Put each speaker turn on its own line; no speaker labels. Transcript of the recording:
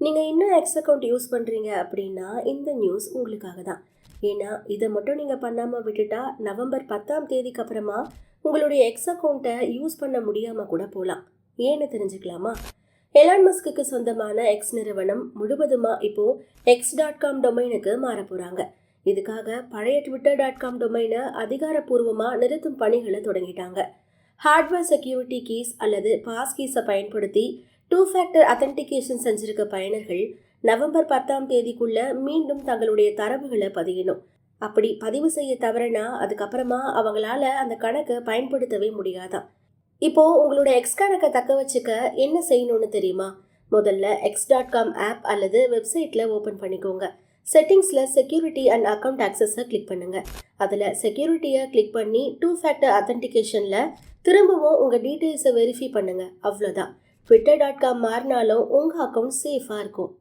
நீங்கள் இன்னும் X account use பண்ணுறீங்க அப்படின்னா இந்த நியூஸ் உங்களுக்காக தான். ஏன்னா இதை மட்டும் நீங்கள் பண்ணாமல் விட்டுட்டா நவம்பர் 10ஆம் தேதிக்கு அப்புறமா உங்களுடைய எக்ஸ் அக்கௌண்ட்டை யூஸ் பண்ண முடியாமல் கூட போகலாம். ஏன்னு தெரிஞ்சுக்கலாமா? எலான் மஸ்க்கு சொந்தமான எக்ஸ் நிறுவனம் முழுவதுமாக இப்போது x.com டொமைனுக்கு மாற போகிறாங்க. இதுக்காக பழைய twitter.com டொமைனை அதிகாரப்பூர்வமாக நிறுத்தும் பணிகளை தொடங்கிட்டாங்க. ஹார்ட்வேர் செக்யூரிட்டி கீஸ் அல்லது பாஸ் கீஸை பயன்படுத்தி 2 ஃபேக்டர் அத்தன்டிகேஷன் செஞ்சிருக்க பயனர்கள் நவம்பர் 10ஆம் தேதிக்குள்ள மீண்டும் தங்களுடைய தரவுகளை பதியணும். அப்படி பதிவு செய்ய தவறனா அதுக்கப்புறமா அவங்களால அந்த கணக்கை பயன்படுத்தவே முடியாதான். இப்போ உங்களோட எக்ஸ் கணக்கை தக்க வச்சுக்க என்ன செய்யணும்னு தெரியுமா? முதல்ல x.com ஆப் அல்லது வெப்சைட்டில் ஓப்பன் பண்ணிக்கோங்க. செட்டிங்ஸில் செக்யூரிட்டி அண்ட் அக்கௌண்ட் ஆக்சஸை கிளிக் பண்ணுங்க. அதில் செக்யூரிட்டியை கிளிக் பண்ணி 2 ஃபேக்டர் அத்தன்டிகேஷனில் திரும்பவும் உங்கள் டீட்டெயில்ஸை வெரிஃபை பண்ணுங்க. அவ்வளோதான். twitter.com மாறினாலும் உங்கள் அக்கௌண்ட் சேஃபாக இருக்கும்.